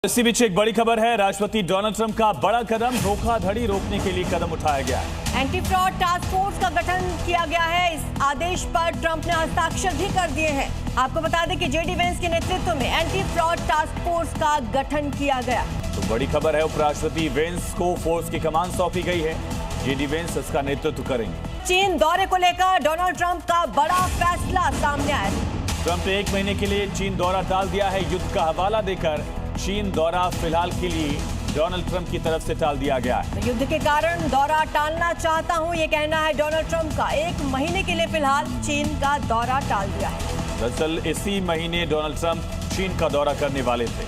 इसी बीच एक बड़ी खबर है। राष्ट्रपति डोनाल्ड ट्रंप का बड़ा कदम, धोखाधड़ी रोकने के लिए कदम उठाया गया है। एंटी फ्रॉड टास्क फोर्स का गठन किया गया है। इस आदेश पर ट्रंप ने हस्ताक्षर भी कर दिए हैं। आपको बता दें कि जेडी वेंस के नेतृत्व में एंटी फ्रॉड टास्क फोर्स का गठन किया गया। तो बड़ी खबर है, उपराष्ट्रपति वेंस को फोर्स की कमान सौंपी गई है। जेडी वेंस इसका नेतृत्व करेंगे। चीन दौरे को लेकर डोनाल्ड ट्रंप का बड़ा फैसला सामने आया। ट्रंप ने 1 महीने के लिए चीन दौरा टाल दिया है। युद्ध का हवाला देकर चीन दौरा फिलहाल के लिए डोनाल्ड ट्रंप की तरफ से टाल दिया गया है। युद्ध के कारण दौरा टालना चाहता हूं, ये कहना है डोनाल्ड ट्रंप का। 1 महीने के लिए फिलहाल चीन का दौरा टाल दिया है। दरअसल इसी महीने डोनाल्ड ट्रंप चीन का दौरा करने वाले थे।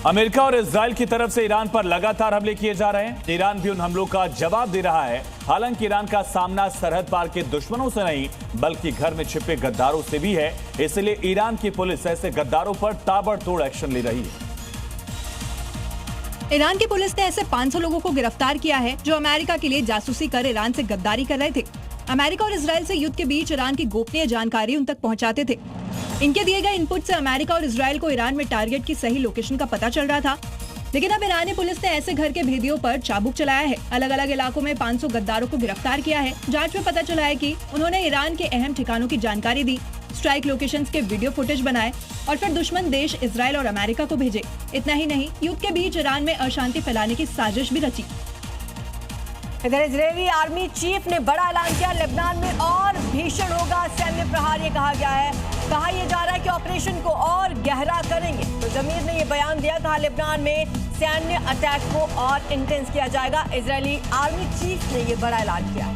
अमेरिका और इजराइल की तरफ से ईरान पर लगातार हमले किए जा रहे हैं। ईरान भी उन हमलों का जवाब दे रहा है। हालांकि ईरान का सामना सरहद पार के दुश्मनों से नहीं, बल्कि घर में छिपे गद्दारों से भी है। इसलिए ईरान की पुलिस ऐसे गद्दारों पर ताबड़तोड़ एक्शन ले रही है। ईरान की पुलिस ने ऐसे 500 लोगों को गिरफ्तार किया है जो अमेरिका के लिए जासूसी कर ईरान से गद्दारी कर रहे थे। अमेरिका और इजराइल से युद्ध के बीच ईरान की गोपनीय जानकारी उन तक पहुंचाते थे। इनके दिए गए इनपुट से अमेरिका और इजराइल को ईरान में टारगेट की सही लोकेशन का पता चल रहा था। लेकिन अब ईरानी पुलिस ने ऐसे घर के भेदियों पर चाबुक चलाया है। अलग अलग इलाकों में 500 गद्दारों को गिरफ्तार किया है। जांच में पता चला है कि उन्होंने ईरान के अहम ठिकानों की जानकारी दी, स्ट्राइक लोकेशंस के वीडियो फुटेज बनाए और फिर दुश्मन देश इजराइल और अमेरिका को भेजे। इतना ही नहीं, युद्ध के बीच ईरान में अशांति फैलाने की साजिश भी रची। इधर इजरायली आर्मी चीफ ने बड़ा ऐलान किया। लेबनान में और भीषण होगा सैन्य प्रहार, ये कहा गया है। कहा यह जा रहा है कि ऑपरेशन को और गहरा करेंगे। तो जमीर ने यह बयान दिया, कहा लेबनान में सैन्य अटैक को और इंटेंस किया जाएगा। इजरायली आर्मी चीफ ने यह बड़ा ऐलान किया।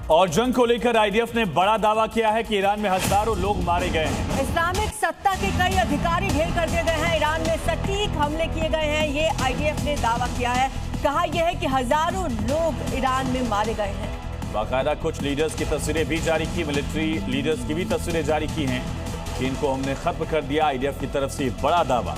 और जंग को लेकर आईडीएफ ने बड़ा दावा किया है कि ईरान में हजारों लोग मारे गए हैं। इस्लामिक सत्ता के कई अधिकारी ढेर कर दिए गए हैं। ईरान में सटीक हमले किए गए हैं, ये आईडीएफ ने दावा किया है। कहा यह है कि हजारों लोग ईरान में मारे गए हैं। बाकायदा कुछ लीडर्स की तस्वीरें भी जारी की, मिलिट्री लीडर्स की भी तस्वीरें जारी की हैं कि इनको हमने खत्म कर दिया। आईडीएफ की तरफ से बड़ा दावा।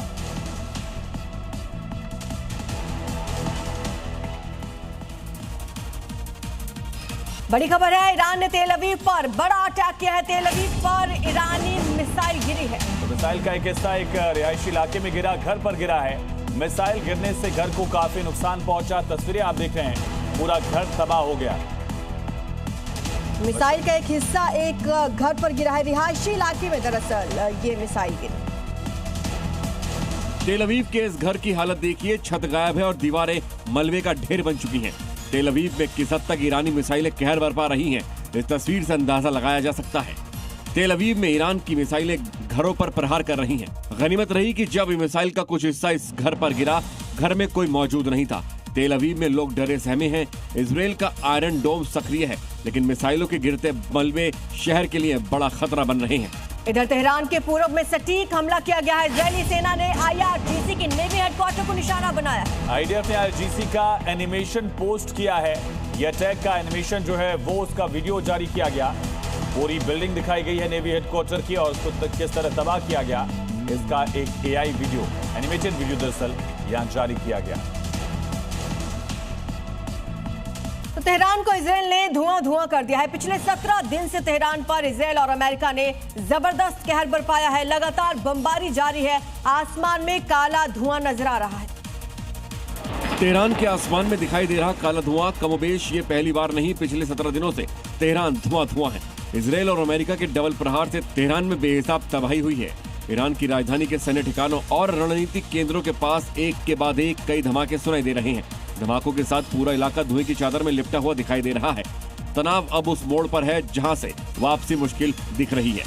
बड़ी खबर है, ईरान ने तेल अवीव पर बड़ा अटैक किया है। तेल अवीव पर ईरानी मिसाइल गिरी है। तो मिसाइल का एक हिस्सा एक रिहायशी इलाके में गिरा, घर पर गिरा है। मिसाइल गिरने से घर को काफी नुकसान पहुंचा। तस्वीरें आप देख रहे हैं, पूरा घर तबाह हो गया। मिसाइल का एक हिस्सा एक घर पर गिरा है, रिहायशी इलाके में दरअसल ये मिसाइल गिरी। तेल अवीव के इस घर की हालत देखिए, छत गायब है और दीवारें मलबे का ढेर बन चुकी हैं। तेल अवीव में किस हद तक ईरानी मिसाइलें कहर बरपा रही हैं, इस तस्वीर से अंदाजा लगाया जा सकता है। तेल अवीव में ईरान की मिसाइलें घरों पर प्रहार कर रही हैं। गनीमत रही कि जब मिसाइल का कुछ हिस्सा इस घर पर गिरा, घर में कोई मौजूद नहीं था। तेल अवीव में लोग डरे सहमे हैं। इजराइल का आयरन डोम सक्रिय है, लेकिन मिसाइलों के गिरते मलबे शहर के लिए बड़ा खतरा बन रहे हैं। इधर तेहरान के पूर्व में सटीक हमला किया गया है। इजरायली सेना ने आईआरजीसी के नेवी हेडक्वार्टर को निशाना बनाया। आईडीएफ ने आईआरजीसी का एनिमेशन पोस्ट किया है। यह अटैक का एनिमेशन जो है वो उसका वीडियो जारी किया गया। पूरी बिल्डिंग दिखाई गई है नेवी हेडक्वार्टर की और उसको किस तरह तबाह किया गया, इसका एक एआई वीडियो, एनिमेटेड वीडियो दरअसल यहाँ जारी किया गया। तो तेहरान को इजराइल ने धुआं कर दिया है। पिछले 17 दिन से तेहरान पर इजराइल और अमेरिका ने जबरदस्त कहर बरपाया है। लगातार बमबारी जारी है। आसमान में काला धुआं नजर आ रहा है। तेहरान के आसमान में दिखाई दे रहा काला धुआं कमोबेश ये पहली बार नहीं, पिछले 17 दिनों से तेहरान धुआं है। इजराइल और अमेरिका के डबल प्रहार से तेहरान में बेहिसाब तबाही हुई है। ईरान की राजधानी के सैन्य ठिकानों और रणनीतिक केंद्रों के पास एक के बाद एक कई धमाके सुनाई दे रहे हैं। धमाकों के साथ पूरा इलाका धुएं की चादर में लिपटा हुआ दिखाई दे रहा है। तनाव अब उस मोड़ पर है जहां से वापसी मुश्किल दिख रही है।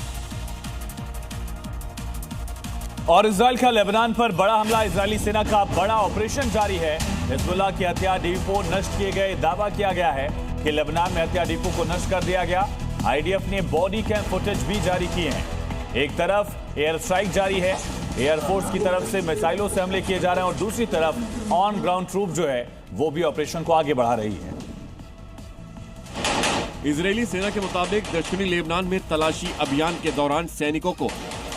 और इजराइल का लेबनान पर बड़ा हमला, इजरायली सेना का बड़ा ऑपरेशन जारी है। हिजबुल्लाह के हथियार डिपो नष्ट किए गए। दावा किया गया है कि लेबनान में हथियार डिपो को नष्ट कर दिया गया। आईडीएफ ने बॉडी कैम फुटेज भी जारी किए हैं। एक तरफ एयर स्ट्राइक जारी है, एयरफोर्स की तरफ से मिसाइलों से हमले किए जा रहे हैं और दूसरी तरफ ऑन ग्राउंड ट्रूप जो है वो भी ऑपरेशन को आगे बढ़ा रही है। इजरायली सेना के मुताबिक दक्षिणी लेबनान में तलाशी अभियान के दौरान सैनिकों को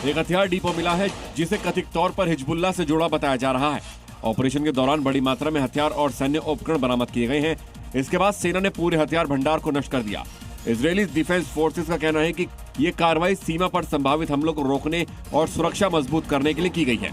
एक हथियार डिपो मिला है, जिसे कथित तौर पर हिजबुल्लाह से जुड़ा बताया जा रहा है। ऑपरेशन के दौरान बड़ी मात्रा में हथियार और सैन्य उपकरण बरामद किए गए हैं। इसके बाद सेना ने पूरे हथियार भंडार को नष्ट कर दिया। इजरायली डिफेंस फोर्सेस का कहना है कि ये कार्रवाई सीमा पर संभावित हमलों को रोकने और सुरक्षा मजबूत करने के लिए की गई है।